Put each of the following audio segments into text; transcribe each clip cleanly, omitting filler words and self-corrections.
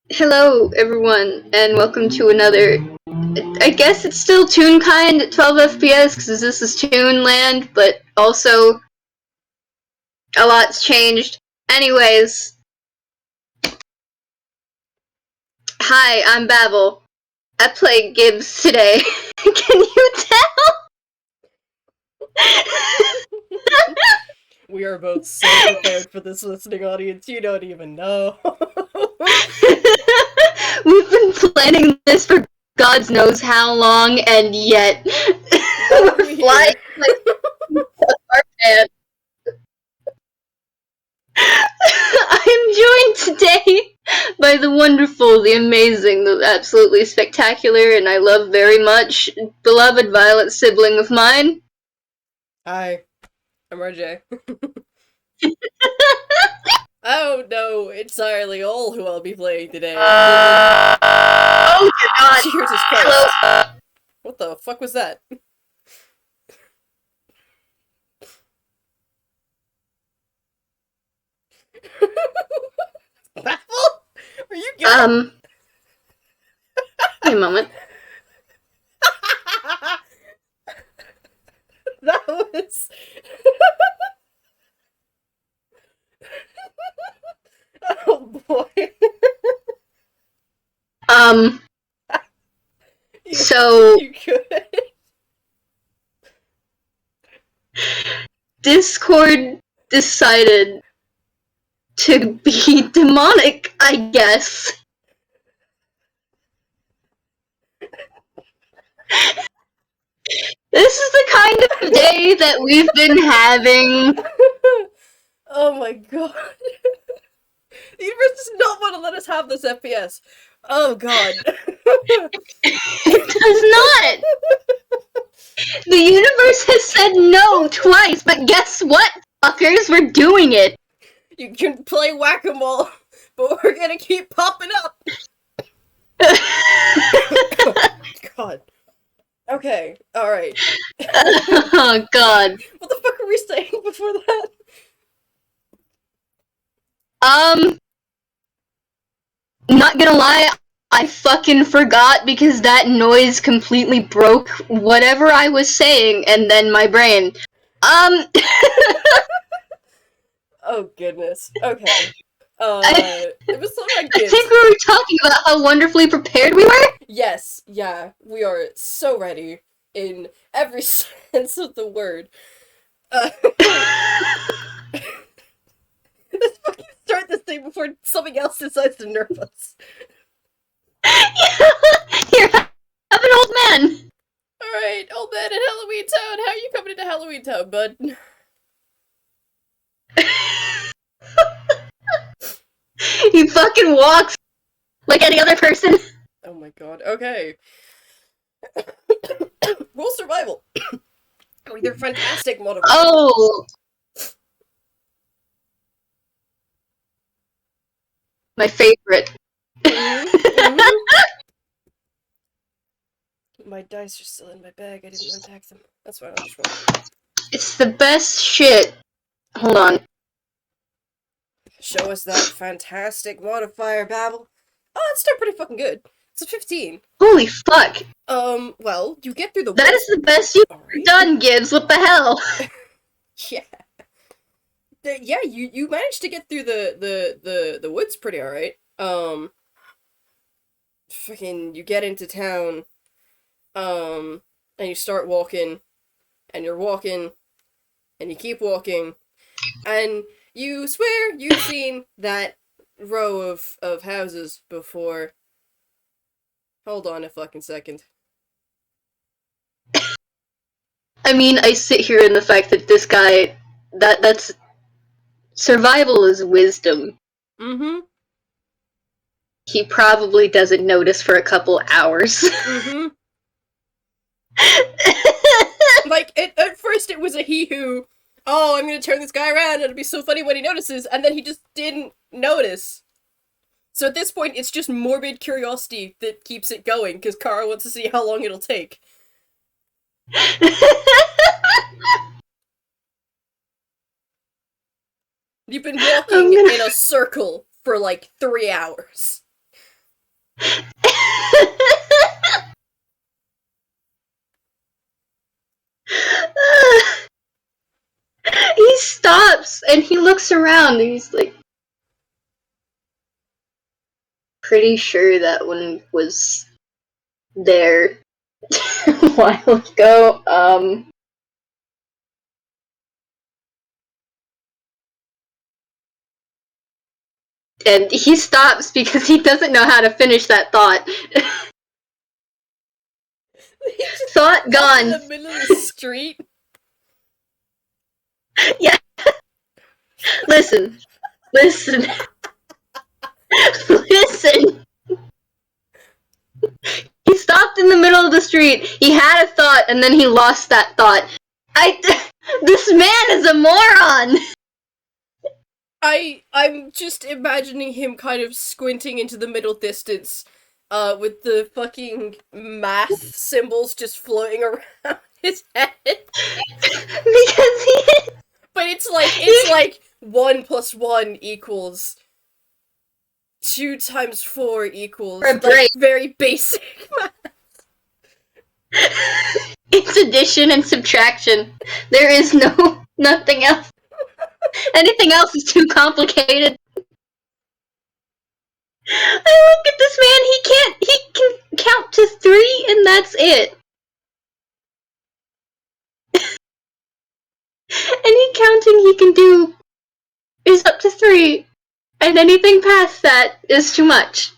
Hello, everyone, and welcome to another. I guess it's still Toonkind at 12 FPS because this is Toonland, but also a lot's changed. Anyways, hi, I'm Babble. I play Gibbs today. Can you tell? We are both so prepared for this listening audience, you don't even know. We've been planning this for God knows how long, and yet we're flying like our pants. I'm joined today by the wonderful, the amazing, the absolutely spectacular, and I love very much, beloved Violet sibling of mine. Hi, I'm RJ. Oh no, entirely all who I'll be playing today. Oh dear God! Jesus Hello. Christ. What the fuck was that? Babble? Are you good? Wait a moment. That was... Oh boy. So You good? Discord decided to be demonic, I guess. This is the kind of day that we've been having. Oh my god. The universe does not want to let us have this FPS. Oh god. It does not! The universe has said no twice, but guess what, fuckers? We're doing it! You can play whack-a-mole, but we're gonna keep popping up! God. Okay, alright. Oh god. What the fuck were we saying before that? Not gonna lie, I fucking forgot because that noise completely broke whatever I was saying and then my brain. Oh goodness. Okay. I It was something like Gibbs. think we were talking about how wonderfully prepared we were? Yes, yeah, we are so ready in every sense of the word. Let's fucking start this thing before something else decides to nerf us. Here, have an old man! Alright, old man in Halloweentown, how are you coming into Halloweentown, bud? He fucking walks like any other person. Oh my god, okay. Roll survival. Oh, they're fantastic modifiers. Oh! My favorite. My dice are still in my bag, I didn't unpack them. That's fine, I'll just roll. It's the best shit. Hold on. Show us that fantastic modifier, Babble. Oh, that's still pretty fucking good. It's a 15. Holy fuck. Well, you get through the That is the best you've ever done, Gibbs. What the hell? Yeah. Yeah, you managed to get through the woods pretty alright. Fucking, you get into town, and you start walking, and you're walking, and you keep walking, and you swear you've seen that row of houses before. Hold on a fucking second. I mean, I sit here in the fact that this guy, that's survival is wisdom. Mm-hmm. He probably doesn't notice for a couple hours. Mm-hmm. Like, at first it was a he who, oh, I'm gonna turn this guy around, and it'll be so funny when he notices, and then he just didn't notice. So at this point, it's just morbid curiosity that keeps it going, because Kara wants to see how long it'll take. You've been walking in a circle for like 3 hours. He stops and he looks around and he's like, pretty sure that one was there a while ago. And he stops because he doesn't know how to finish that thought. Thought gone. In the middle of the street. Yeah. Listen. Listen. Listen. He stopped in the middle of the street. He had a thought, and then he lost that thought. This man is a moron. I'm just imagining him kind of squinting into the middle distance, with the fucking math symbols just floating around his head. Because he. But it's like 1 + 1 equals 2 × 4 equals like very basic math. It's addition and subtraction. There is nothing else. Anything else is too complicated. I look at this man, he can count to 3 and that's it. Any counting he can do is up to 3, and anything past that is too much.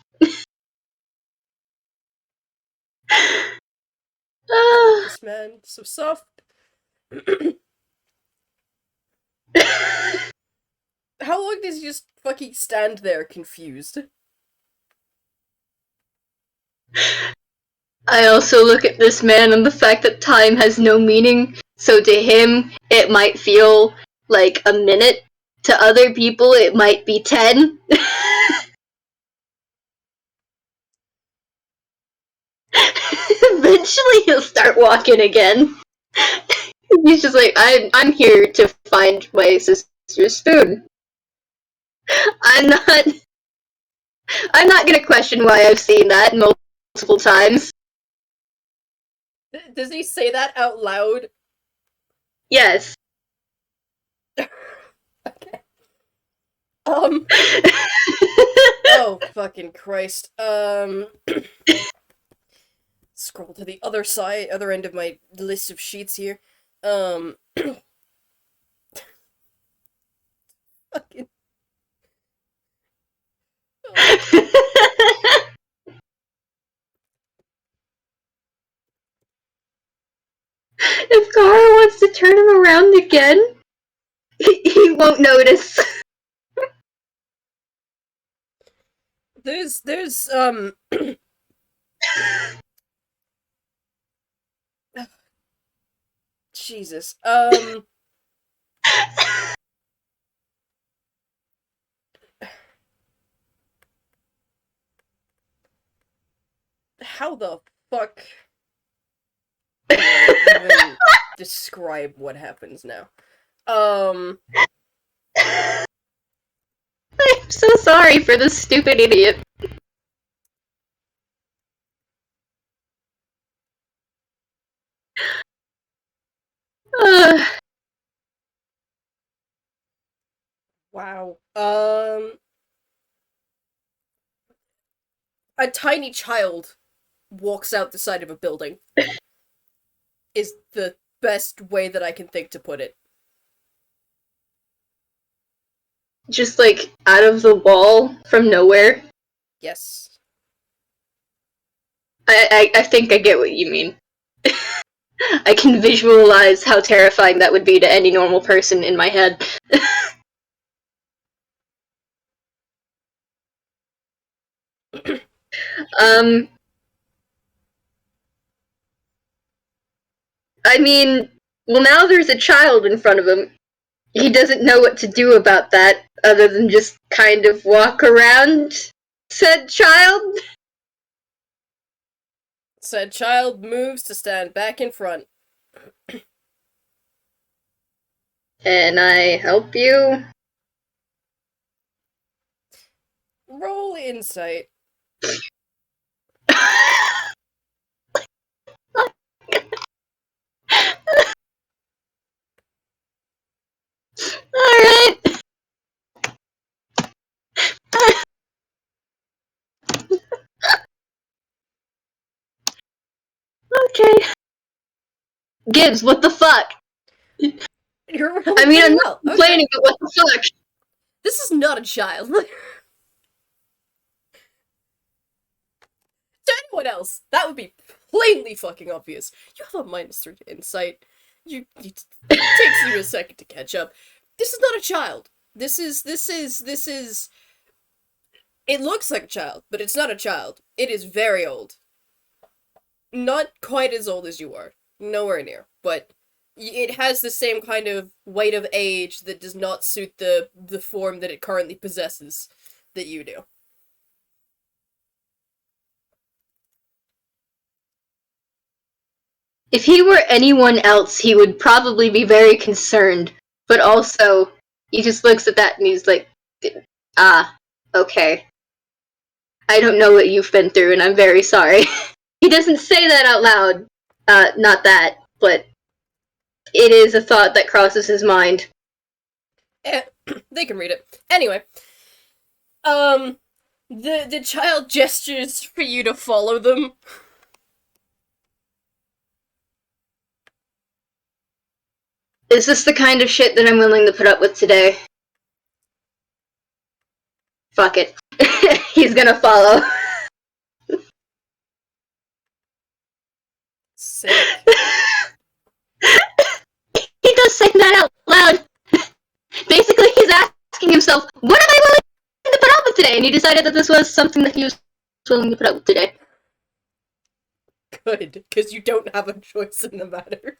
This man, so soft. How long does he just fucking stand there confused? I also look at this man and the fact that time has no meaning, so to him it might feel like a minute, to other people it might be 10. Eventually he'll start walking again. He's just like, I'm here to find my sister's food. I'm not gonna question why I've seen that multiple times. Does he say that out loud? Yes. Okay. Oh, fucking Christ. Scroll to the other end of my list of sheets here. Fucking. If Gara wants to turn him around again, he won't notice. There's Jesus. How the fuck do I even describe what happens now? I'm so sorry for this stupid idiot. Wow. A tiny child walks out the side of a building. Is the best way that I can think to put it. Just like out of the wall from nowhere. Yes. I think I get what you mean. I can visualize how terrifying that would be to any normal person in my head. I mean, well, now there's a child in front of him. He doesn't know what to do about that, other than just kind of walk around said child. Said child moves to stand back in front. Can I help you? Roll insight. Gibbs, what the fuck? You're rolling I mean, I'm pretty not well. complaining, Okay. but what the fuck? This is not a child. To anyone else, that would be plainly fucking obvious. You have a -3 to insight. It takes you a second to catch up. This is not a child. This is. It looks like a child, but it's not a child. It is very old. Not quite as old as you are. Nowhere near. But it has the same kind of weight of age that does not suit the form that it currently possesses that you do. If he were anyone else, he would probably be very concerned. But also, he just looks at that and he's like, okay. I don't know what you've been through, and I'm very sorry. He doesn't say that out loud. Not that, but it is a thought that crosses his mind. They can read it. Anyway. The child gestures for you to follow them. Is this the kind of shit that I'm willing to put up with today? Fuck it. He's gonna follow. Sick. He does say that out loud. Basically, he's asking himself, what am I willing to put up with today? And he decided that this was something that he was willing to put up with today. Good, because you don't have a choice in the matter.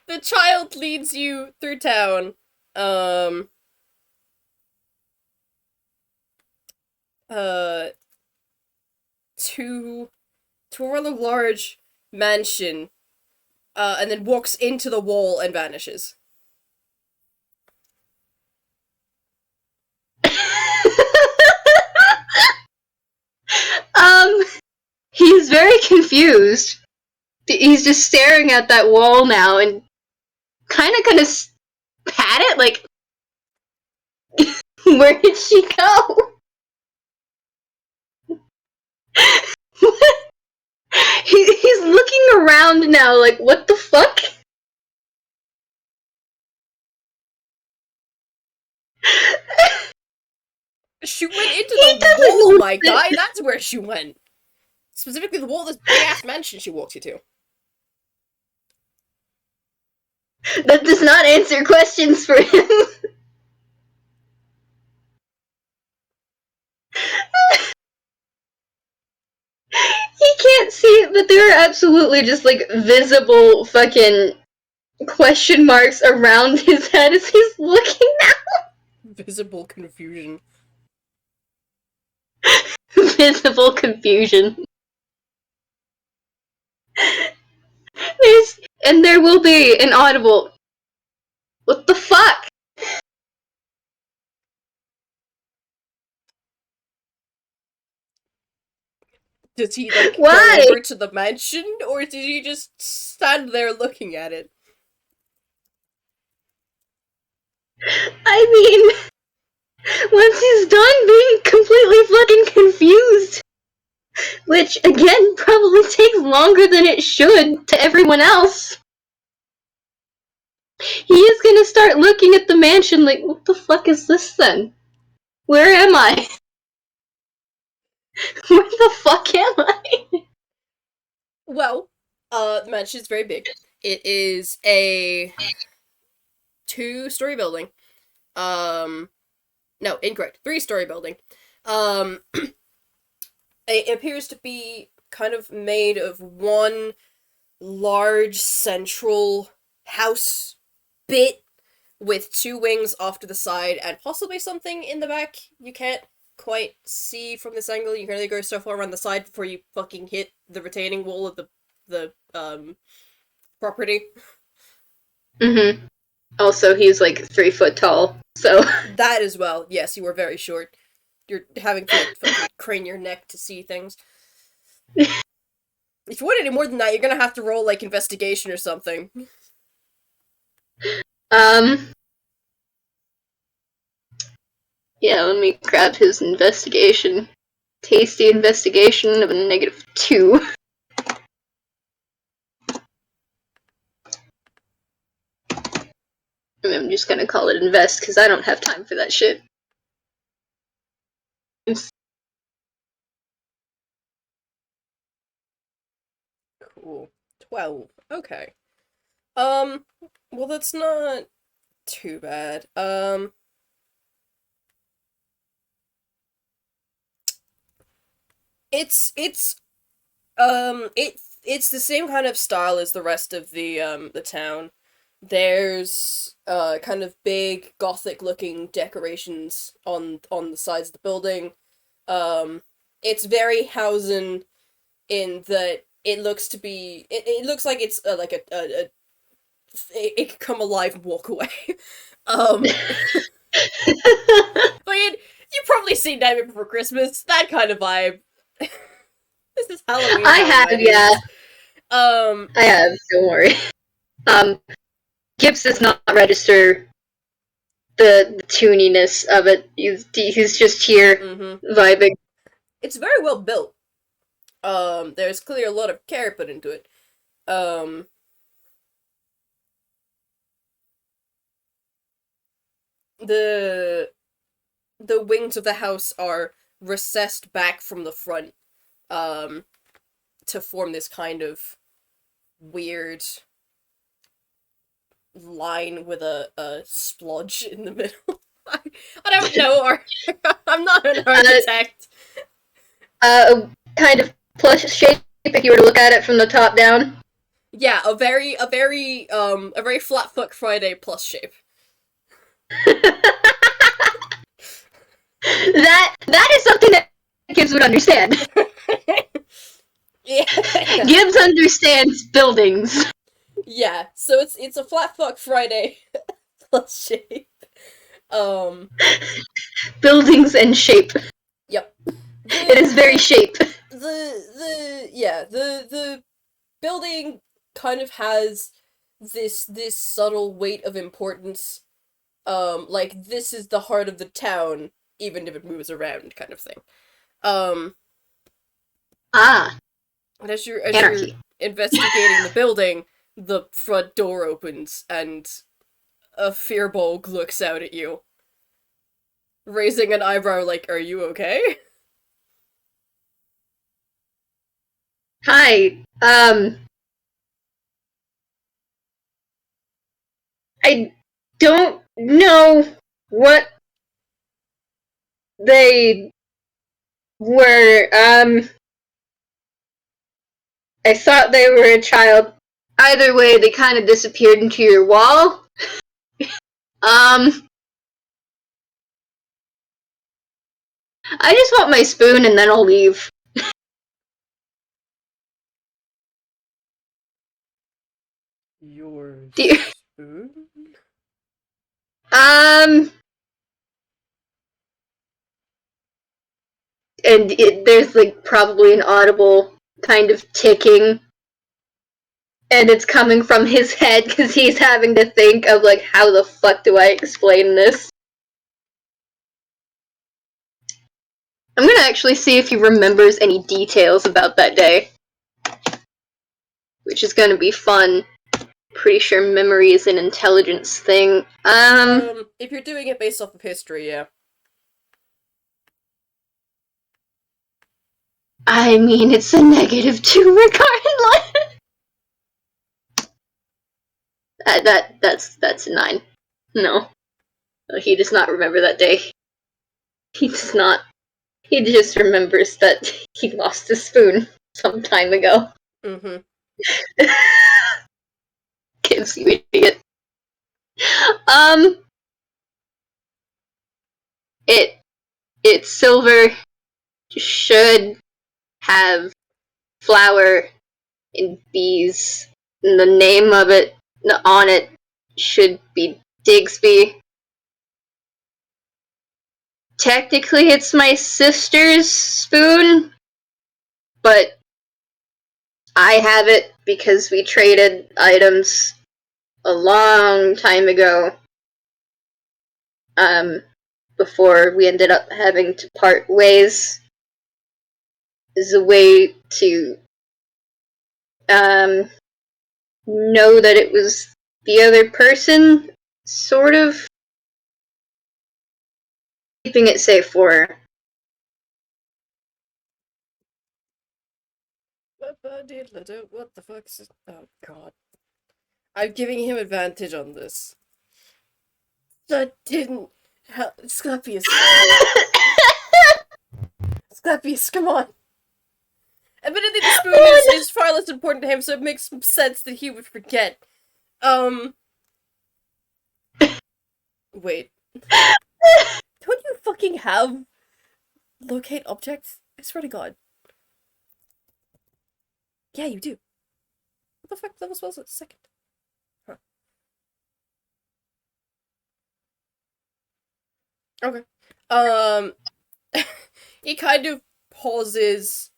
The child leads you through town. To a rather large mansion, and then walks into the wall and vanishes. He's very confused. He's just staring at that wall now and kind of gonna pat it, like, where did she go? He's looking around now, like, what the fuck? She went into the wall, my guy. That's where she went. Specifically, the wall of this big-ass mansion she walked you to. That does not answer questions for him. He can't see it, but there are absolutely just, like, visible fucking question marks around his head as he's looking now. Visible confusion. Visible confusion. And there will be an audible, what the fuck? Does he, like, Why? go over to the mansion, or did he just stand there looking at it? I mean, once he's done being completely fucking confused, which, again, probably takes longer than it should to everyone else, he is gonna start looking at the mansion like, what the fuck is this then? Where am I? Where the fuck am I? Well, the mansion is very big. It is a 2-story building. No, incorrect. 3-story building. It appears to be kind of made of one large central house bit with 2 wings off to the side and possibly something in the back you can't quite see from this angle. You can only go so far around the side before you fucking hit the retaining wall of the property. Mm-hmm. Also, he's like 3 foot tall, so... That as well. Yes, you are very short. You're having to fucking crane your neck to see things. If you want any more than that, you're gonna have to roll, like, investigation or something. Yeah, let me grab his investigation. Tasty investigation of a -2. just gonna call it invest, because I don't have time for that shit. Cool. 12. Okay. Well, that's not too bad. It's it's the same kind of style as the rest of the town. There's kind of big gothic looking decorations on the sides of the building. It's very Hausen in that it looks to be it looks like it's like a it could come alive and walk away. um but you probably seen Nightmare Before Christmas, that kind of vibe. This is Halloween. I have, yeah. I have, don't worry. Gibbs does not register the tuniness of it. He's just here vibing. It's very well built. There's clearly a lot of care put into it. The wings of the house are recessed back from the front, to form this kind of weird line with a splodge in the middle. I don't know, or I'm not an architect. Kind of plush shape if you were to look at it from the top down. Yeah, a very flat fuck Friday plus shape. that is something that Gibbs would understand. Yeah. Gibbs understands buildings. Yeah, so it's a flat fuck Friday plus shape. Buildings and shape. Yep. It is very shape. The building kind of has this subtle weight of importance. Like this is the heart of the town, even if it moves around, kind of thing. And as you're investigating the building, the front door opens and a Fearbulg looks out at you, raising an eyebrow like, "Are you okay?" Hi. I don't know what they were. I thought they were a child. Either way, they kind of disappeared into your wall. I just want my spoon and then I'll leave. Your spoon? And there's like probably an audible kind of ticking, and it's coming from his head because he's having to think of like, how the fuck do I explain this? I'm gonna actually see if he remembers any details about that day, which is gonna be fun. Pretty sure memory is an intelligence thing. If you're doing it based off of history, yeah. I mean, it's a -2 regardless. That's a 9. No. He does not remember that day. He does not. He just remembers that he lost his spoon some time ago. Gives you idiot. It's silver. Should have flower and bees. And the name of it on it should be Digsby. Technically, it's my sister's spoon, but I have it because we traded items a long time ago. Before we ended up having to part ways. Is a way to know that it was the other person's sort of keeping it safe for her. What the fuck? Oh god. I'm giving him advantage on this. That didn't help. Asclepius. Asclepius, come on. Admittedly, the spoon is far less important to him, so it makes sense that he would forget. Wait. Don't you fucking have locate objects? I swear to god. Yeah, you do. What the fuck level spells at second? Huh. Okay. He kind of pauses,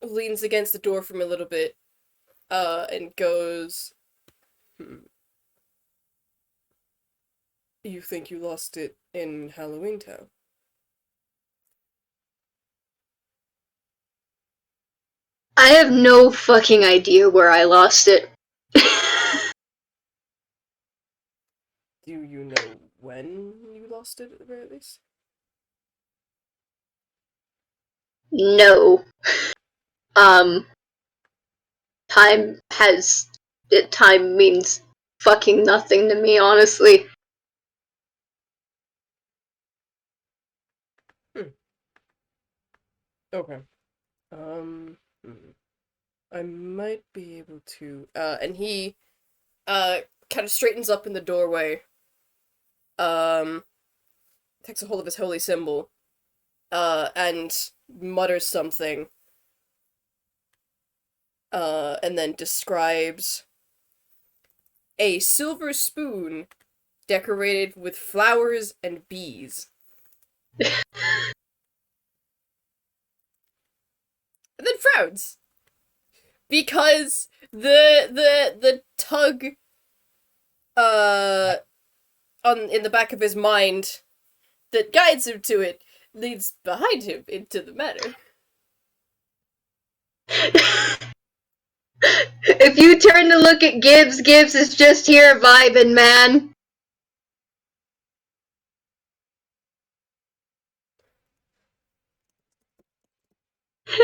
leans against the door from a little bit, and goes, You think you lost it in Halloweentown? I have no fucking idea where I lost it. Do you know when you lost it, at the very least? No. Time means fucking nothing to me, honestly. Okay. I might be able to, and he, kind of straightens up in the doorway, takes a hold of his holy symbol, and mutters something, and then describes a silver spoon decorated with flowers and bees. And then frowns. Because the tug in the back of his mind that guides him to it leads behind him into the matter. If you turn to look at Gibbs, Gibbs is just here vibing, man.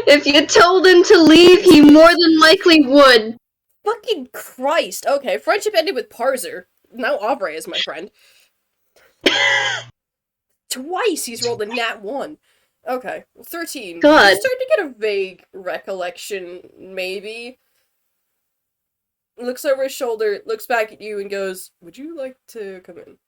If you told him to leave, he more than likely would. Fucking Christ. Okay, friendship ended with Parser. Now Aubrey is my friend. Twice he's rolled a nat 1. Okay, 13. God. He's starting to get a vague recollection, maybe. Looks over his shoulder, looks back at you, and goes, Would you like to come in?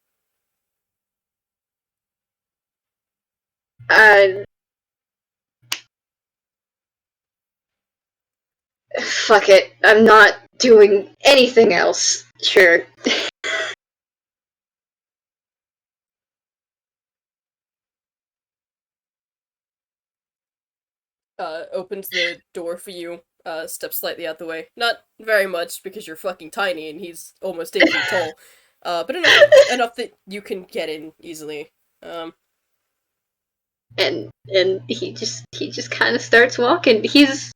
Fuck it. I'm not doing anything else. Sure. Opens the door for you, steps slightly out the way. Not very much, because you're fucking tiny and he's almost 8 feet tall. But enough that you can get in easily. And he just kind of starts walking. He's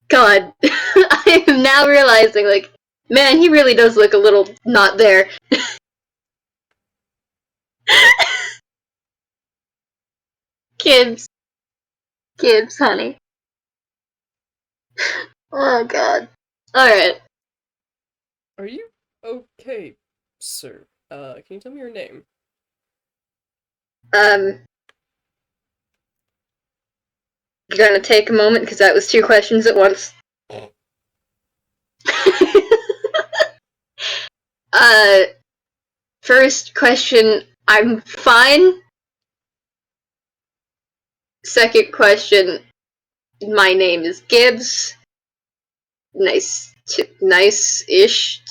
God, I am now realizing, like, man, he really does look a little not there. Gibbs, honey. Oh God. All right. Are you okay, sir? Can you tell me your name? You're gonna take a moment because that was 2 questions at once. First question, I'm fine. Second question, my name is Gibbs. Nice-ish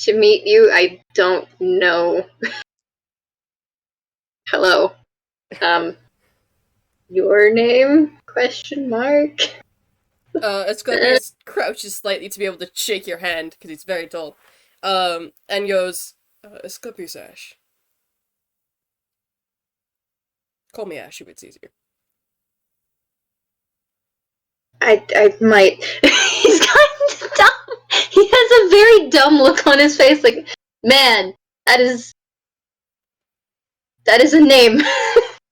to meet you. I don't know. Hello. Your name? Question mark. Asclepius crouches slightly to be able to shake your hand, because he's very tall. And goes, Asclepius Ash. Call me Ash if it's easier. I might. He's going to die. He has a very dumb look on his face, like, man, that is a name.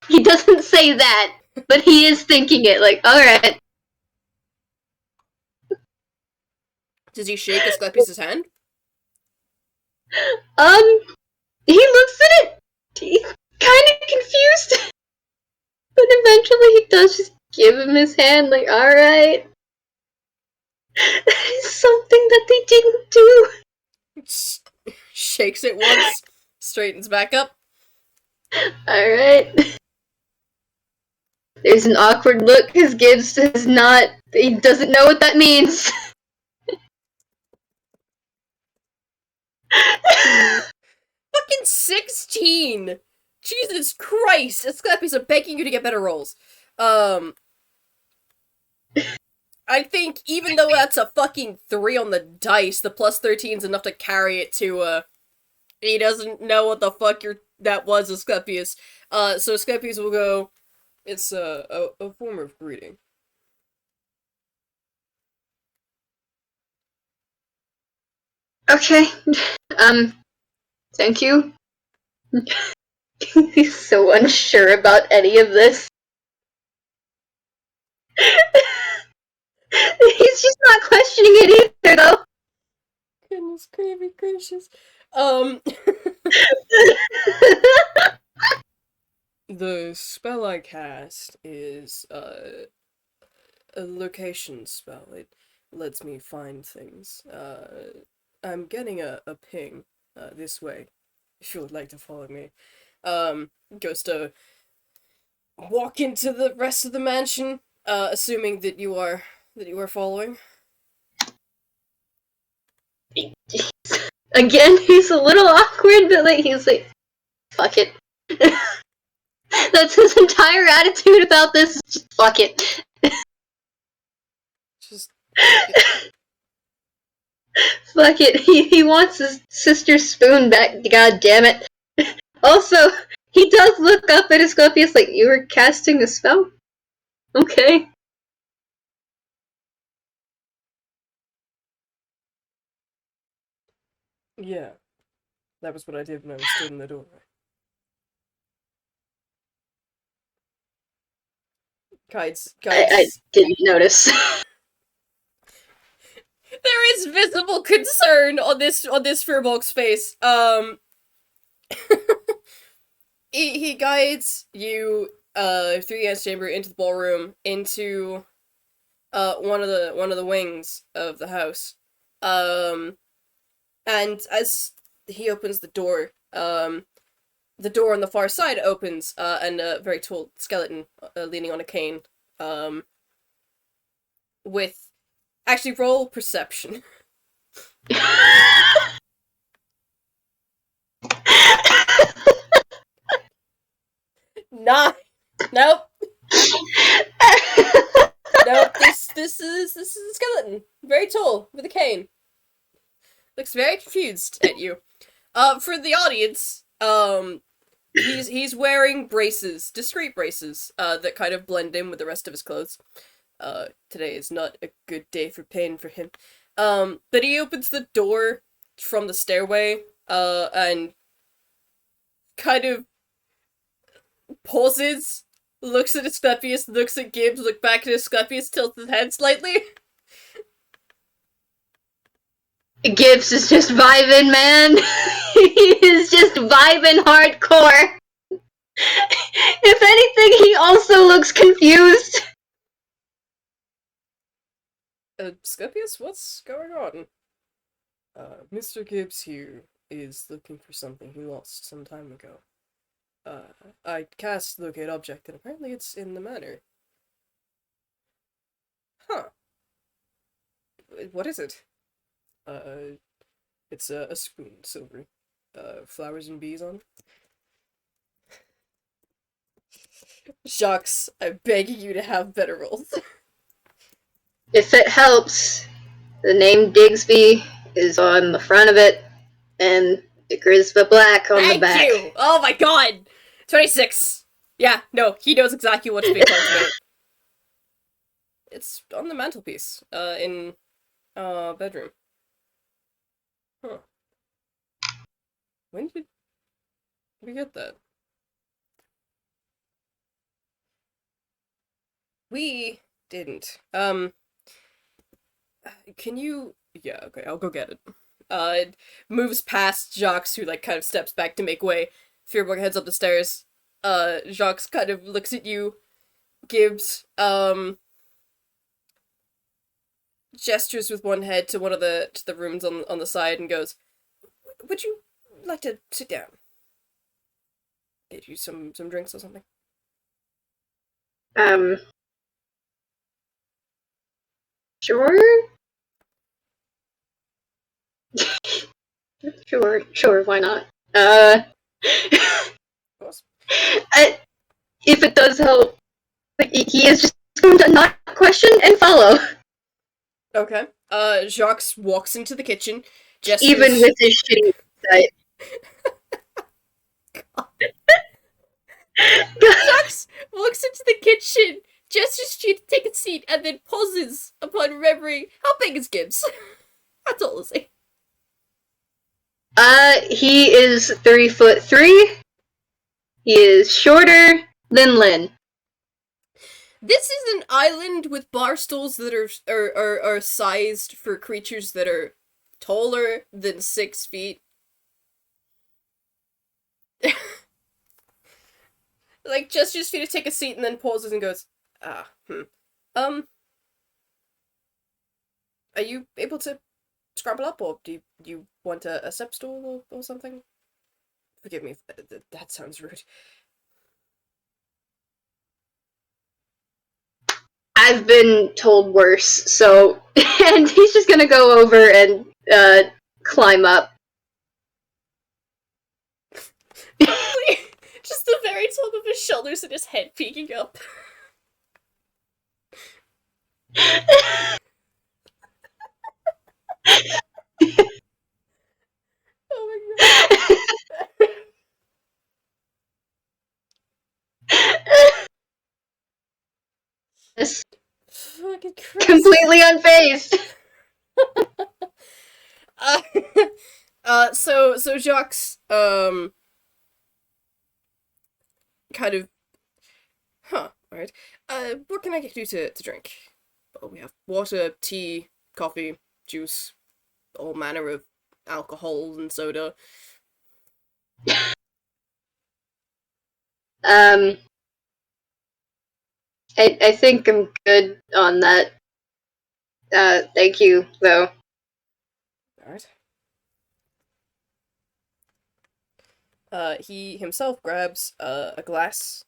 He doesn't say that, but he is thinking it, like, alright. Does he shake Asclepius' hand? He looks at it, he's kind of confused, but eventually he does just give him his hand, like, alright. That is something that they didn't do. Shakes it once, straightens back up. Alright. There's an awkward look, because Gibbs does not, he doesn't know what that means. Fucking 16! Jesus Christ! Asclepius, I'm begging you to get better rolls. I think even though that's a fucking 3 on the dice, the plus 13's enough to carry it to, he doesn't know what the fuck that was, Asclepius. So Asclepius will go, it's a form of greeting. Okay. Thank you. He's so unsure about any of this. He's just not questioning it either, though. Goodness gracious. The spell I cast is, a location spell. It lets me find things. I'm getting a ping, this way, if you would like to follow me. Goes to walk into the rest of the mansion, assuming that you are following. Again, he's a little awkward, but like he's like, fuck it. That's his entire attitude about this. Just fuck it. Just fuck it. He wants his sister's spoon back. God damn it. Also, he does look up at Asclepius like, you were casting a spell? Okay. yeah, that was what I did when I was stood in the doorway. Guides. I didn't notice. There is visible concern on this Firbolg's face. He guides you through the antechamber into the ballroom, into one of the wings of the house. And as he opens the door on the far side opens, and a very tall skeleton leaning on a cane, with... Actually, roll perception. 9! Nope. Nope, this is a skeleton. Very tall, with a cane. Looks very confused at you. For the audience, he's wearing braces, discreet braces, that kind of blend in with the rest of his clothes. Today is not a good day for pain for him. But he opens the door from the stairway, and kind of pauses, looks at Asclepius, looks at Gibbs, looks back at Asclepius, tilts his head slightly. Gibbs is just vibing, man. He is just vibing hardcore. If anything, he also looks confused. Asclepius, what's going on? Mr. Gibbs here is looking for something he lost some time ago. I cast locate object, and apparently it's in the manor. Huh. What is it? It's a spoon, silvery. Flowers and bees on it. Jacques, I'm begging you to have better rolls. If it helps, the name Digsby is on the front of it, and the Grisba Black on the back. Thank you! Oh my god! 26! Yeah, no, he knows exactly what's being talked about. It's on the mantelpiece, in, bedroom. Huh. When did we get that? We didn't. Can you... Yeah, okay, I'll go get it. It moves past Jacques, who, like, kind of steps back to make way. Fearbog heads up the stairs. Jacques kind of looks at you, Gibbs, gestures with one head to one of the rooms on the side and goes, "Would you like to sit down? Get you some drinks or something?" Sure? Sure, why not? Of course. If it does help, he is just going to not question and follow. Okay. Jacques walks into the kitchen, gestures... Even with his shitty sight. Jacques walks into the kitchen, gestures to you to take a seat, and then pauses upon remembering how big is Gibbs. That's all I'll say. He is 3'3". He is shorter than Lynn. This is an island with bar stools that are sized for creatures that are taller than 6 feet. Like, gestures for you to take a seat and then pauses and goes, are you able to scramble up, or do you want a step stool or something? Forgive me if that sounds rude. I've been told worse, so... and he's just gonna go over and, climb up. Just the very top of his shoulders and his head peeking up. Oh my god. Fucking Christ. Completely unfazed. So Jacques, kind of, alright. What can I get you to drink? Well, we have water, tea, coffee, juice, all manner of alcohol and soda. I think I'm good on that. Thank you, though. Alright. He himself grabs a glass,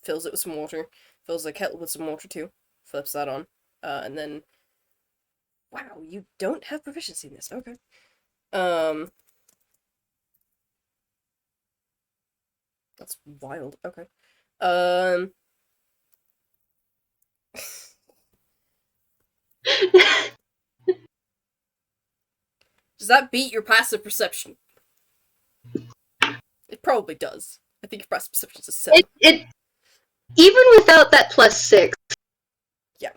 fills it with some water, fills the kettle with some water too, flips that on, and then... Wow, you don't have proficiency in this, okay. That's wild, okay. Does that beat your passive perception? It probably does. I think your passive perception is a 7. It even without that +6. Yeah.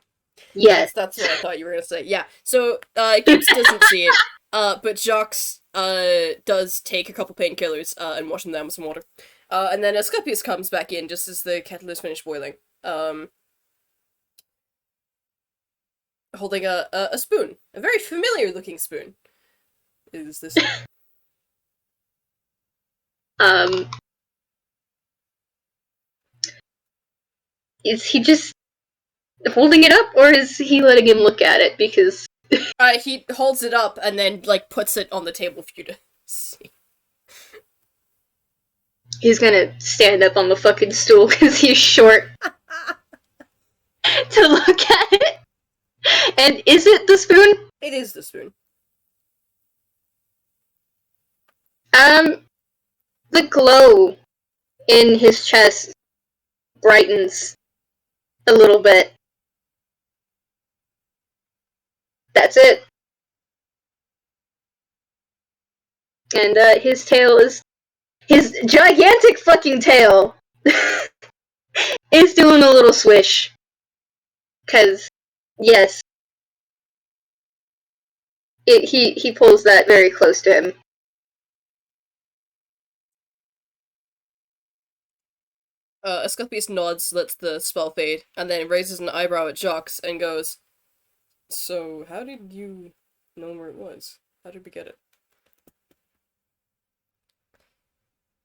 Yes. That's what I thought you were gonna say. Yeah. So, Gibbs doesn't see it, but Jacques, does take a couple painkillers, and wash them down with some water. And then Asclepius comes back in just as the kettle is finished boiling. Holding a spoon. A very familiar looking spoon. Is this... Is he just holding it up, or is he letting him look at it? Because... he holds it up and then, like, puts it on the table for you to see. He's gonna stand up on the fucking stool because he's short to look at it. And is it the spoon? It is the spoon. The glow in his chest brightens a little bit. That's it. And, his tail is... his gigantic fucking tail is doing a little swish. 'Cause, yes. he pulls that very close to him. Asclepius nods, lets the spell fade, and then raises an eyebrow at Jacques and goes, "So, how did you know where it was? How did we get it?"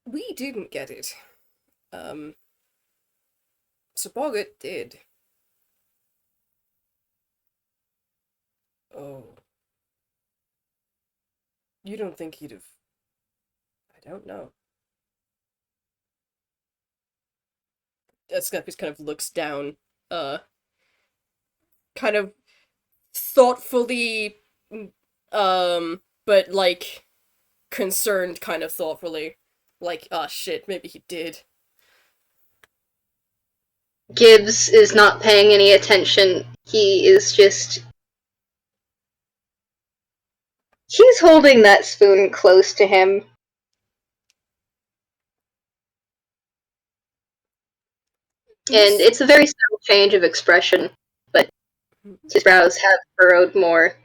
"We didn't get it. Saboggit did." "Oh. You don't think he'd have... I don't know." Asclepius kind of looks down, kind of thoughtfully, but, like, concerned kind of thoughtfully. Like, ah, shit, maybe he did. Gibbs is not paying any attention. He is just... He's holding that spoon close to him. And it's a very subtle change of expression, but his brows have furrowed more.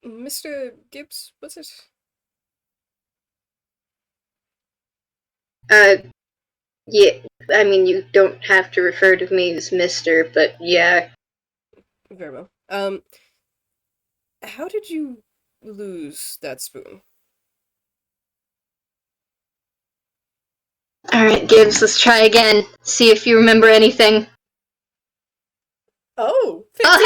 "Mr. Gibbs, was it?" Yeah, I mean, you don't have to refer to me as Mr., but yeah. Very well. How did you lose that spoon? Alright, Gibbs, let's try again. See if you remember anything. Oh, 15! Oh,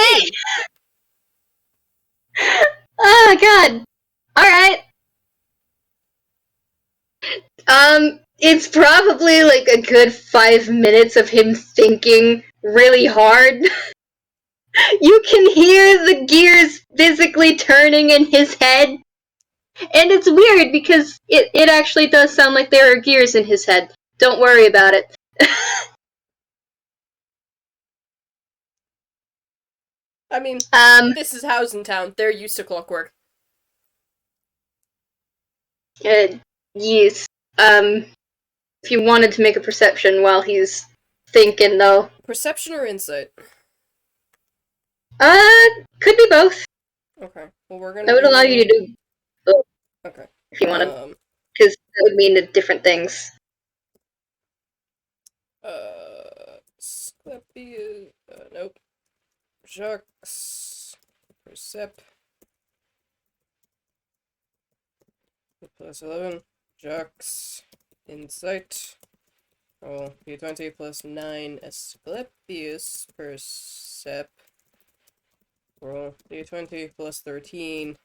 hey! Oh, God. Alright. It's probably like a good 5 minutes of him thinking really hard. You can hear the gears physically turning in his head. And it's weird because it actually does sound like there are gears in his head. Don't worry about it. I mean, this is Halloweentown. They're used to clockwork. Yes. If you wanted to make a perception while he's thinking, though. Perception or insight? Could be both. Okay. Well, we're gonna. I would allow you to do both. Okay. If you wanted. Because that would mean different things. Asclepius. Nope. Jacques. Percept. Plus 11. Jacques. Insight. Roll d20 plus 9. Asclepius. Percept. Roll d20 plus 13.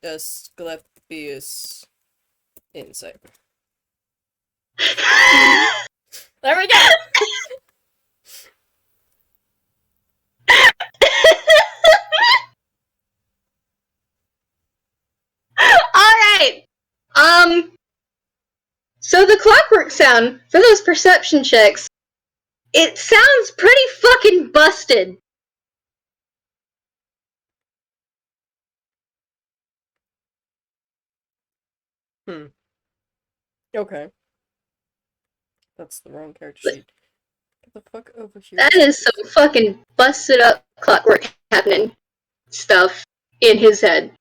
Asclepius. Insight. There we go! Alright! So the clockwork sound, for those perception checks, it sounds pretty fucking busted. Okay. That's the wrong character sheet. Get the fuck over here. That is some fucking busted up clockwork happening stuff in his head.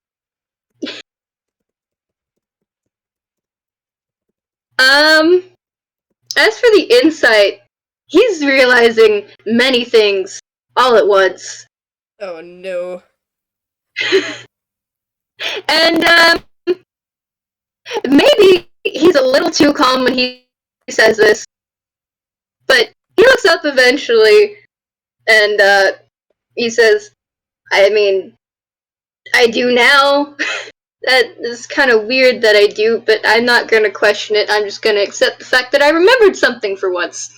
As for the insight, he's realizing many things all at once. Oh no. And, maybe he's a little too calm when he says this, but he looks up eventually, and, he says, I mean, I do now. That is kind of weird that I do, but I'm not gonna question it. I'm just gonna accept the fact that I remembered something for once.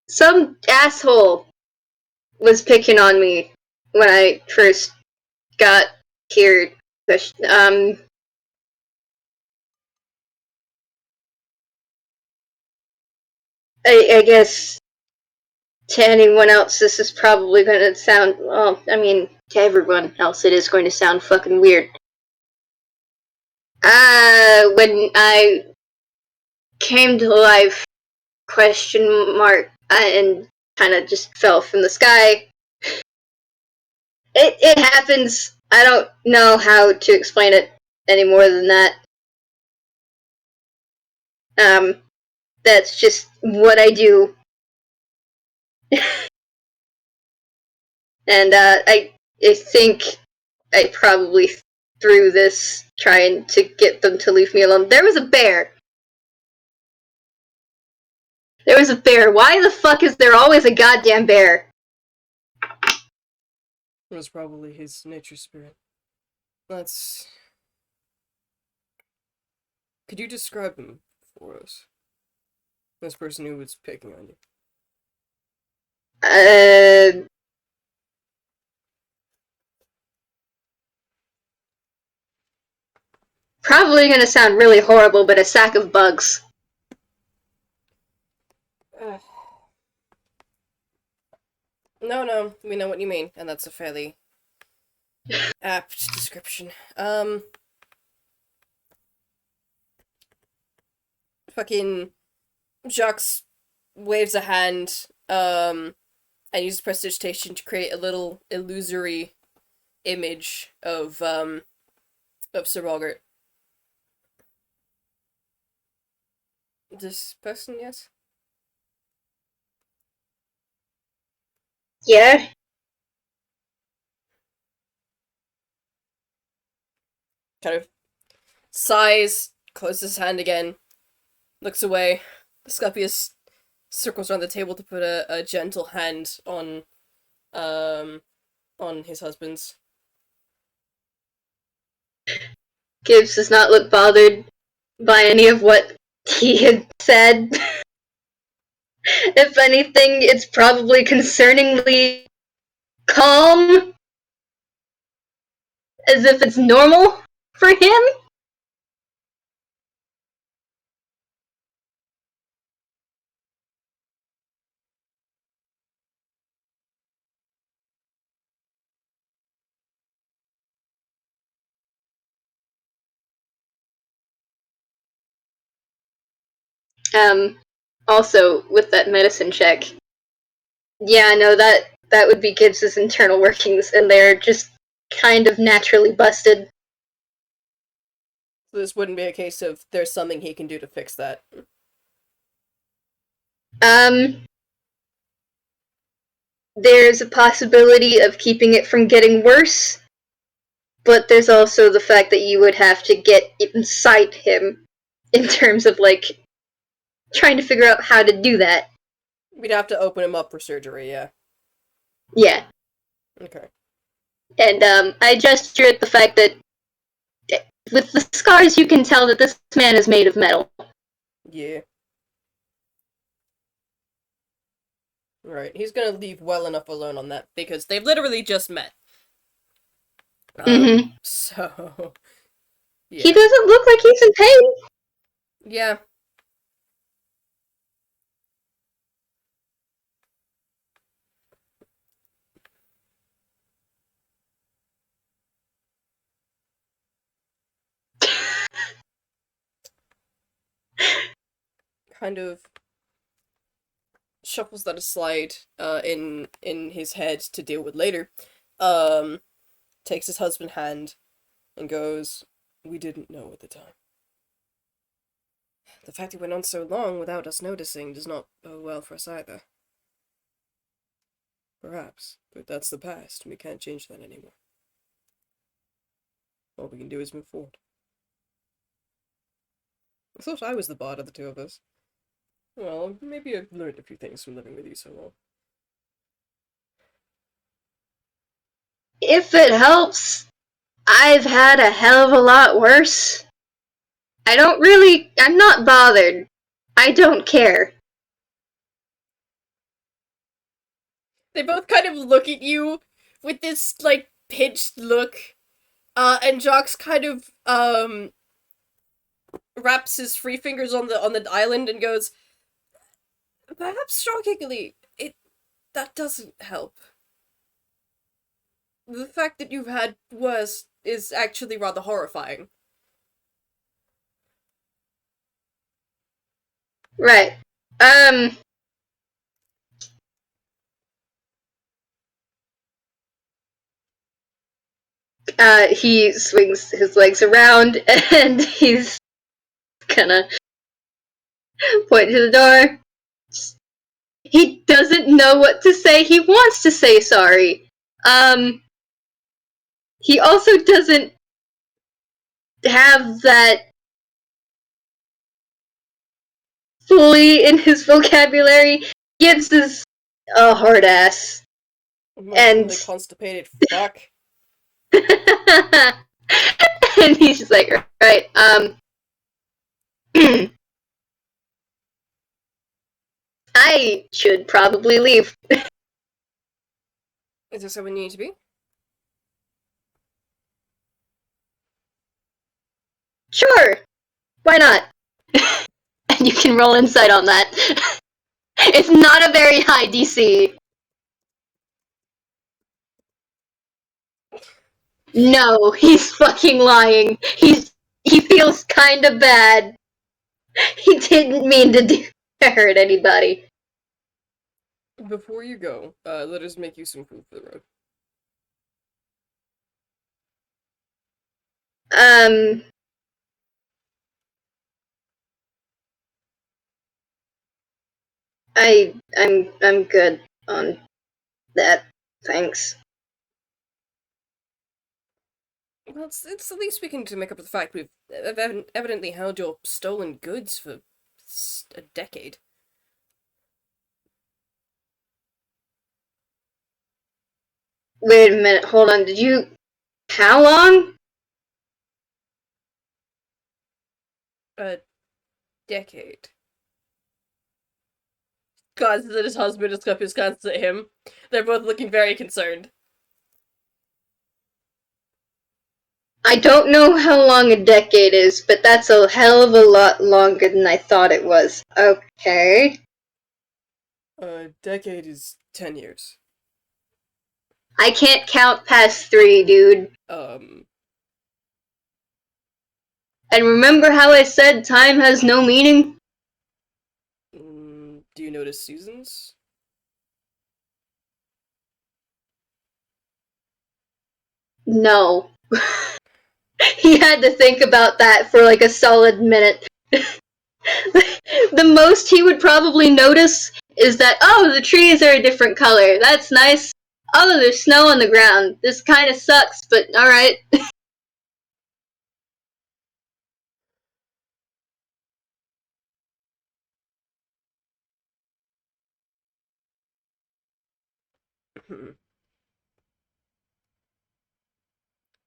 Some asshole was picking on me when I first got here. I guess to anyone else this is probably gonna sound, well, I mean, to everyone else it is going to sound fucking weird. When I came to life question mark, and kind of just fell from the sky. It happens. I don't know how to explain it any more than that. That's just what I do. And I think I probably threw this trying to get them to leave me alone. There was a bear. There was a bear. Why the fuck is there always a goddamn bear? It was probably his nature spirit. Let's... Could you describe him for us? This person who was picking on you. Probably gonna sound really horrible, but a sack of bugs. No, we know what you mean, and that's a fairly apt description. Fucking Jacques waves a hand, and uses prestidigitation to create a little illusory image of Sir Robert. This person, yes? Yeah? Kind of sighs, closes his hand again, looks away. Asclepius circles around the table to put a gentle hand on his husband's. Gibbs does not look bothered by any of what he had said. If anything, it's probably concerningly calm. As if it's normal for him. Also, with that medicine check, yeah, no, that would be Gibbs's internal workings, and they're just kind of naturally busted. So this wouldn't be a case of there's something he can do to fix that. There's a possibility of keeping it from getting worse, but there's also the fact that you would have to get inside him in terms of, like, trying to figure out how to do that. We'd have to open him up for surgery, yeah. Yeah. Okay. And, I gesture at the fact that with the scars you can tell that this man is made of metal. Yeah. Right, he's gonna leave well enough alone on that, because they've literally just met. So... Yeah. He doesn't look like he's in pain. Yeah. Kind of shuffles that aside in his head to deal with later. Takes his husband's hand and goes, "We didn't know at the time. The fact it went on so long without us noticing does not bode well for us either. Perhaps, but that's the past, and we can't change that anymore. All we can do is move forward." I thought I was the bard of the two of us. Well, maybe I've learned a few things from living with you so long. If it helps, I've had a hell of a lot worse. I'm not bothered. I don't care. They both kind of look at you with this, like, pinched look, and Jacques kind of, wraps his free fingers on the island and goes, "Perhaps shockingly, that doesn't help. The fact that you've had worse is actually rather horrifying." Right. Um, he swings his legs around and he's gonna point to the door. He doesn't know what to say. He wants to say sorry. He also doesn't have that fully in his vocabulary. Gibbs is a hard ass. And The constipated fuck. and he's just like, right, I should probably leave. Is this how we need to be? Sure, why not? And you can roll insight on that. It's not a very high DC. No, he's fucking lying. He feels kinda bad. He didn't mean to hurt anybody. Before you go, let us make you some food for the road. I'm good on that. Thanks. Well, it's the least we can do to make up for the fact we've evidently held your stolen goods for a decade. Wait a minute, hold on, did you... How long? A decade. Glances at his husband, Asclepius glances at him. They're both looking very concerned. I don't know how long a decade is, but that's a hell of a lot longer than I thought it was. Okay. A decade is 10 years. I can't count past 3, dude. And remember how I said time has no meaning? Do you notice seasons? No. He had to think about that for like a solid minute. The most he would probably notice is that, oh, the trees are a different color. That's nice. Oh, there's snow on the ground. This kind of sucks, but alright.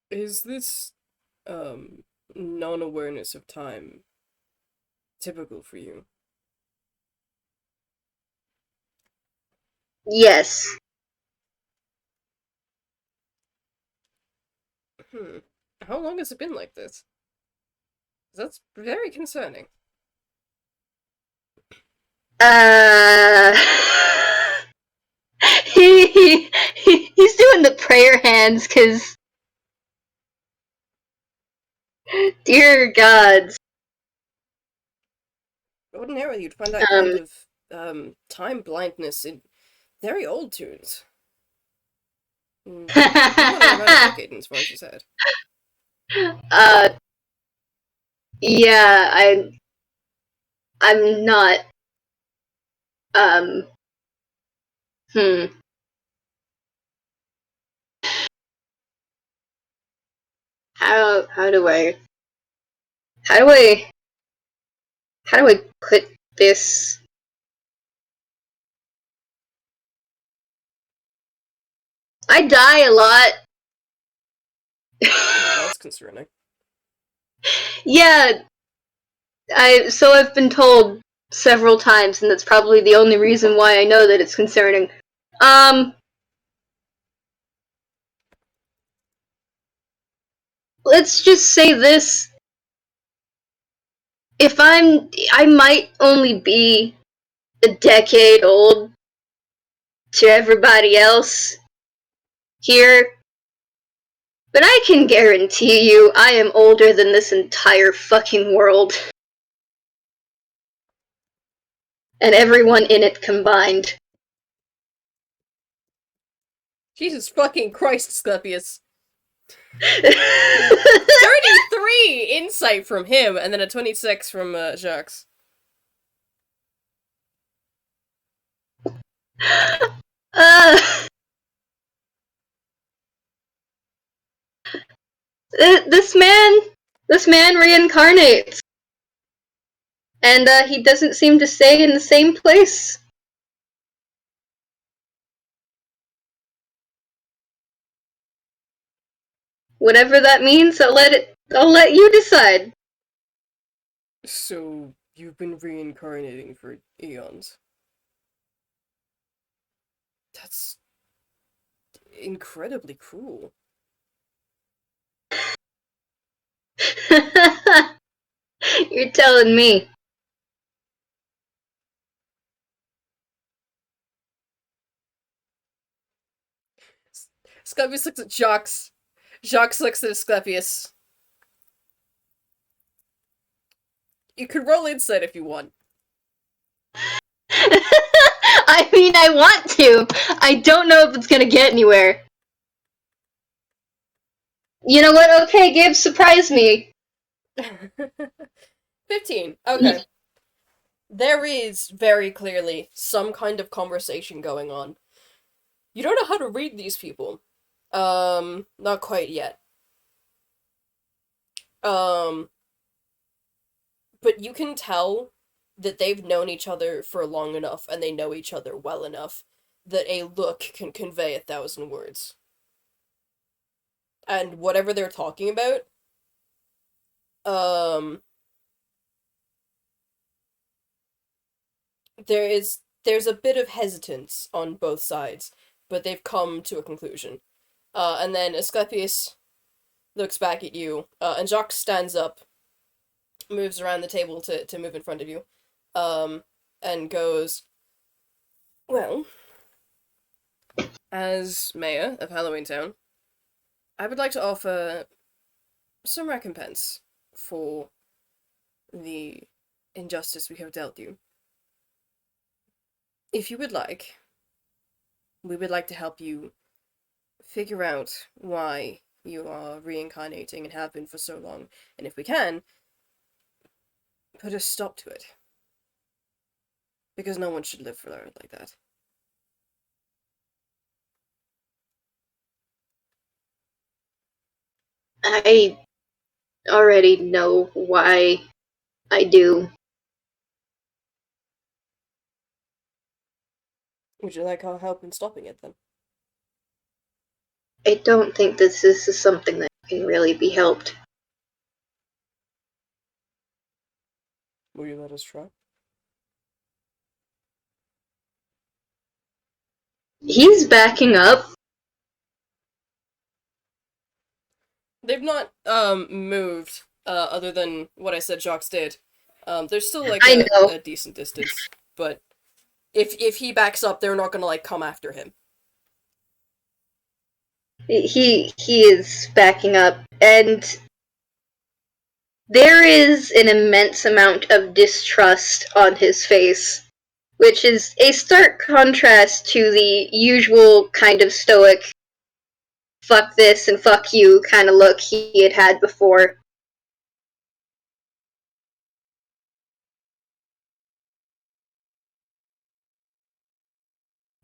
Is this, non-awareness of time typical for you? Yes. How long has it been like this? That's very concerning. He's doing the prayer hands, cause... Dear gods. Ordinarily, you'd find that kind of, time blindness in very old tunes. More than around a decade, as far as you said. Yeah, I'm not, how do I put this? I die a lot. That's concerning. Yeah, so I've been told several times, and that's probably the only reason why I know that it's concerning. Let's just say this. I might only be a decade old to everybody else here, but I can guarantee you I am older than this entire fucking world. and everyone in it combined. Jesus fucking Christ, Asclepius. 33 insight from him, and then a 26 from Jacques. This man reincarnates, and he doesn't seem to stay in the same place. Whatever that means, I'll let you decide. So, you've been reincarnating for eons. That's incredibly cruel. You're telling me. Asclepius looks at Jacques. Jacques looks at Asclepius. You could roll insight if you want. I mean, I want to. I don't know if it's gonna get anywhere. You know what? Okay, Gibbs, surprise me. 15. Okay. There is, very clearly, some kind of conversation going on. You don't know how to read these people. Not quite yet. But you can tell that they've known each other for long enough, and they know each other well enough, that a look can convey 1,000 words. And whatever they're talking about, there's a bit of hesitance on both sides, but they've come to a conclusion. And then Asclepius looks back at you, and Jacques stands up, moves around the table to move in front of you, and goes, well, as mayor of Halloweentown, I would like to offer some recompense for the injustice we have dealt you. If you would like, we would like to help you figure out why you are reincarnating and have been for so long, and if we can, put a stop to it. Because no one should live forever like that. I already know why I do. Would you like our help in stopping it, then? I don't think this is something that can really be helped. Will you let us try? He's backing up. They've not, moved, other than what I said Jacques did. There's still, like, a decent distance, but if he backs up, they're not gonna, like, come after him. He is backing up, and there is an immense amount of distrust on his face, which is a stark contrast to the usual kind of stoic fuck this and fuck you kind of look he had had before.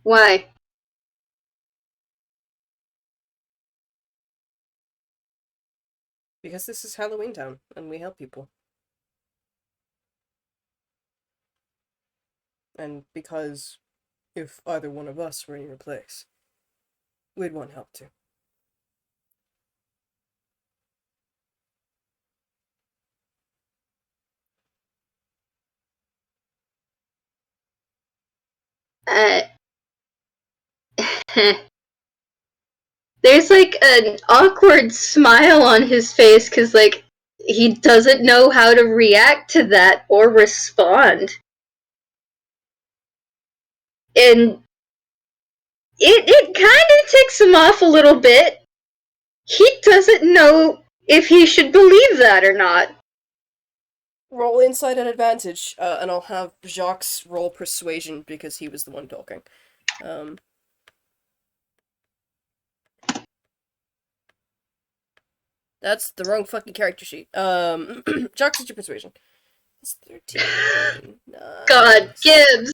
Why? Because this is Halloweentown, and we help people. And because if either one of us were in your place, we'd want help too. There's like an awkward smile on his face because like he doesn't know how to react to that or respond. And it kind of ticks him off a little bit. He doesn't know if he should believe that or not. Roll insight at advantage, and I'll have Jacques roll persuasion because he was the one talking. That's the wrong fucking character sheet. Jacques, what's your persuasion? It's 13. Nice. God, Gibbs.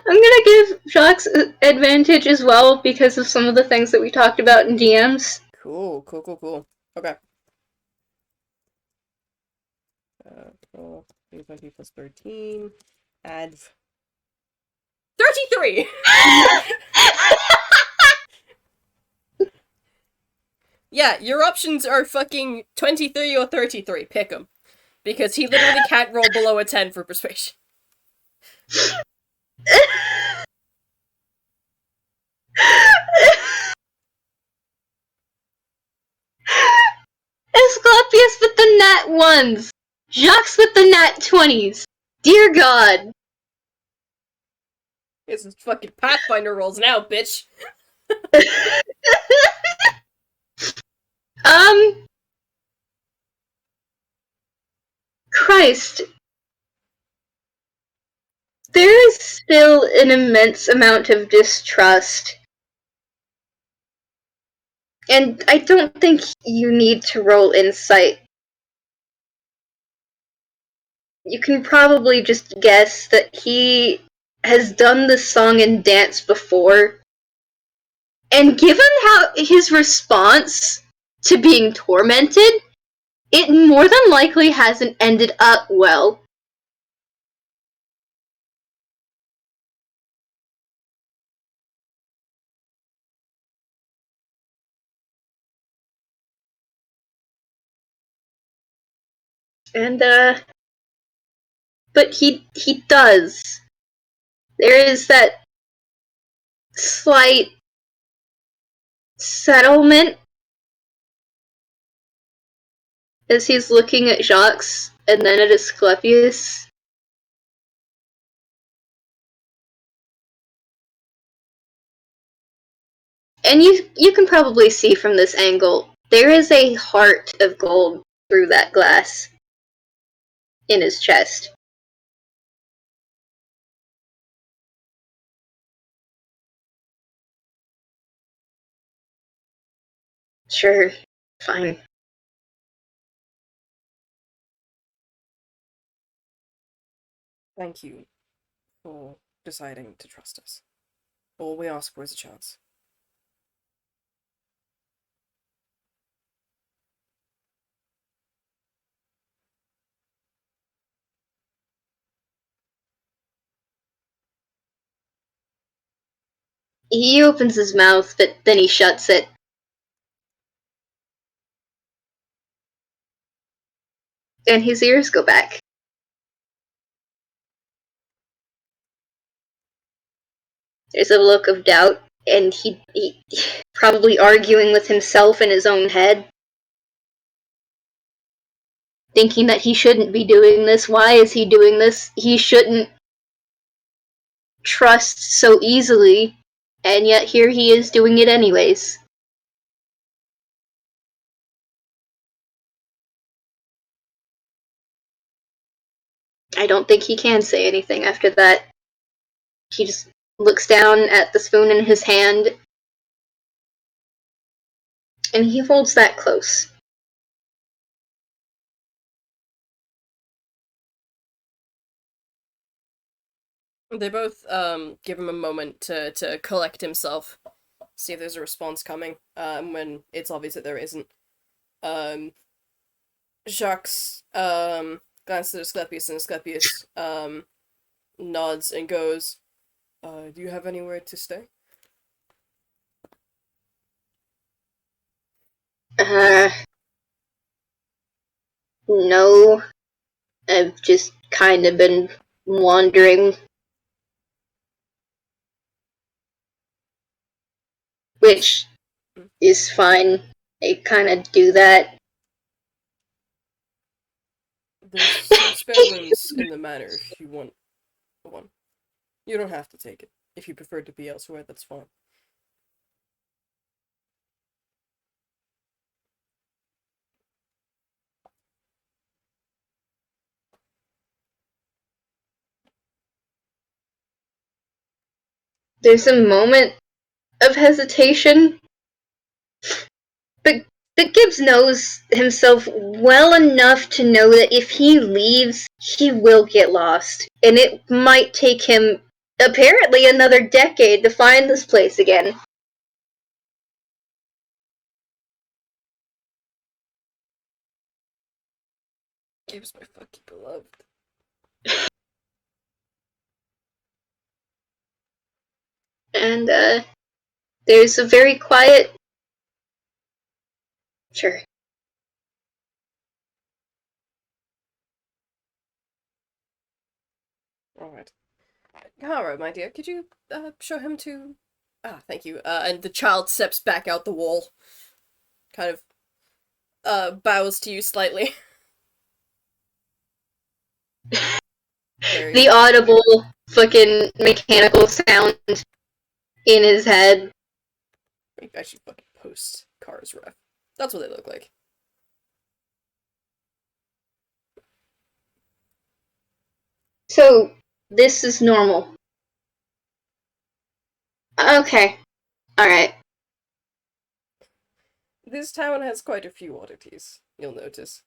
I'm gonna give Jacques advantage as well because of some of the things that we talked about in DMs. Cool. Okay. Roll 20 plus 13. Add 33! Yeah, your options are fucking 23 or 33. Pick them. Because he literally can't roll below a 10 for persuasion. Asclepius with the nat 1s. Jacques with the nat 20s. Dear God. It's fucking Pathfinder rolls now, bitch. Christ. There is still an immense amount of distrust. And I don't think you need to roll insight. You can probably just guess that he has done this song and dance before. And given how his response to being tormented, it more than likely hasn't ended up well. And, but he does. There is that slight settlement as he's looking at Jacques and then at Asclepius. And you can probably see from this angle, there is a heart of gold through that glass in his chest. Sure, fine. Thank you for deciding to trust us. All we ask for is a chance. He opens his mouth, but then he shuts it. And his ears go back. There's a look of doubt, and he probably arguing with himself in his own head. Thinking that he shouldn't be doing this. Why is he doing this? He shouldn't trust so easily, and yet here he is doing it anyways. I don't think he can say anything after that. He just looks down at the spoon in his hand, and he holds that close. They both give him a moment to collect himself, see if there's a response coming. When it's obvious that there isn't. Jacques glances at Asclepius, and Asclepius nods and goes, "Do you have anywhere to stay?" No. I've just kind of been wandering. Which is fine. I kind of do that. There's some spare rooms in the manor if you want one. You don't have to take it. If you prefer to be elsewhere, that's fine. There's a moment of hesitation, but Gibbs knows himself well enough to know that if he leaves, he will get lost, and it might take him apparently another decade to find this place again. Gibbs, my fucking beloved. And there's a very quiet. Sure. Alright. Kara, my dear, could you show him to... Ah, thank you. And the child steps back out the wall. Kind of bows to you slightly. The audible fucking mechanical sound in his head. I should fucking post Kara's ref. That's what they look like. So, this is normal. Okay. Alright. This town has quite a few oddities, you'll notice.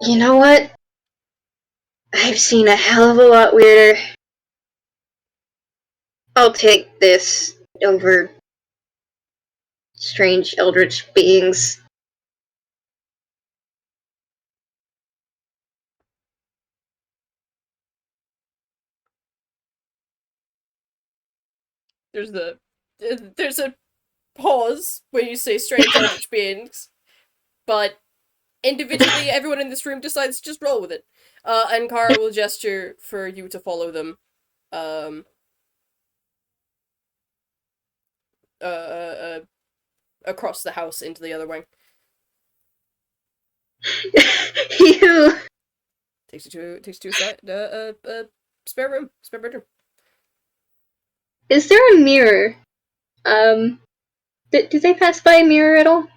You know what? I've seen a hell of a lot weirder. I'll take this over strange eldritch beings. There's a pause when you say strange eldritch beings, but individually, everyone in this room decides to just roll with it. And Kara will gesture for you to follow them. Across the house into the other wing. You. Takes you to a side, spare bedroom. Is there a mirror? Do they pass by a mirror at all?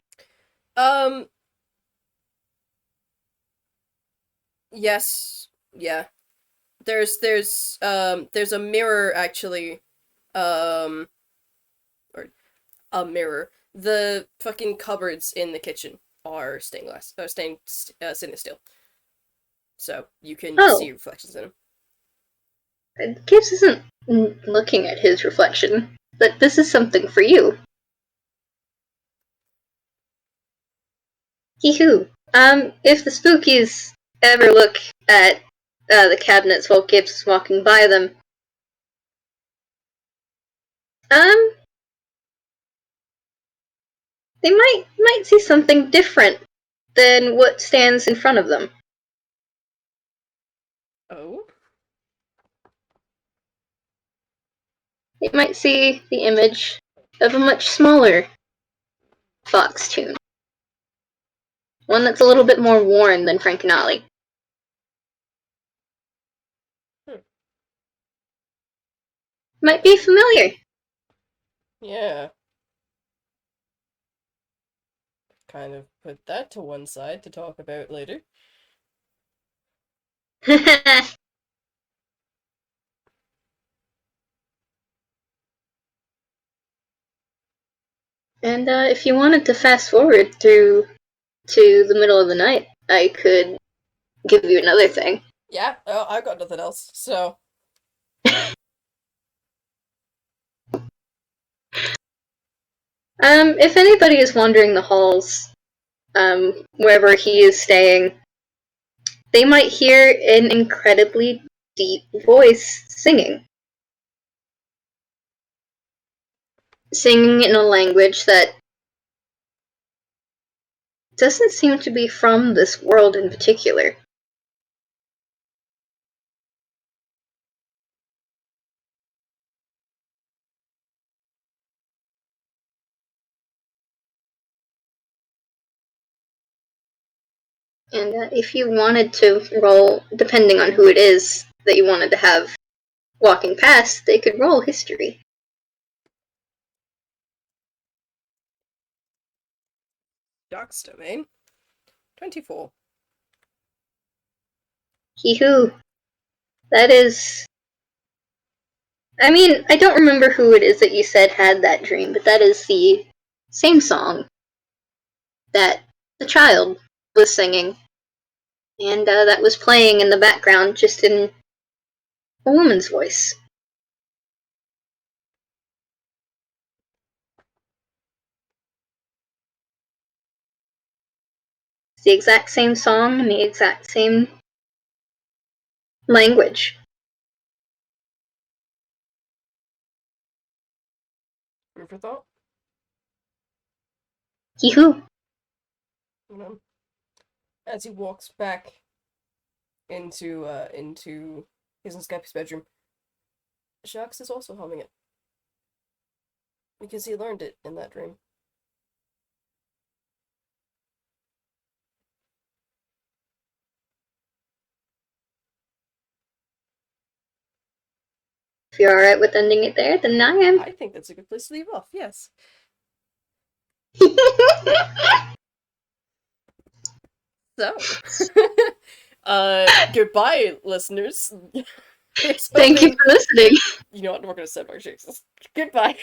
Yes. Yeah. There's a mirror actually, or a mirror. The fucking cupboards in the kitchen are stained stainless steel. So you can see reflections in them. Gibbs isn't looking at his reflection, but this is something for you. Hee-hoo. If the spookies ever look at the cabinets while Gibbs is walking by them, they might see something different than what stands in front of them. Oh? They might see the image of a much smaller fox tune. One that's a little bit more worn than Frank and Ollie. Might be familiar. Yeah. Kind of put that to one side to talk about later. And if you wanted to fast forward through to the middle of the night, I could give you another thing. Yeah, I've got nothing else, so... If anybody is wandering the halls, wherever he is staying, they might hear an incredibly deep voice singing. Singing in a language that doesn't seem to be from this world in particular. And if you wanted to roll, depending on who it is that you wanted to have walking past, they could roll history. Jacques' domain. 24. Hee-hoo. That is... I mean, I don't remember who it is that you said had that dream, but that is the same song that the child was singing. And that was playing in the background, just in a woman's voice. It's the exact same song and the exact same language. Food for thought. Yee-hoo. You know, as he walks back into his and Skype's bedroom, Jacques is also humming it because he learned it in that dream. If you're alright with ending it there, then I am. I think that's a good place to leave off. Yes. So, goodbye, listeners. Thank you for listening. You know what? We're gonna set our Jesus. Goodbye.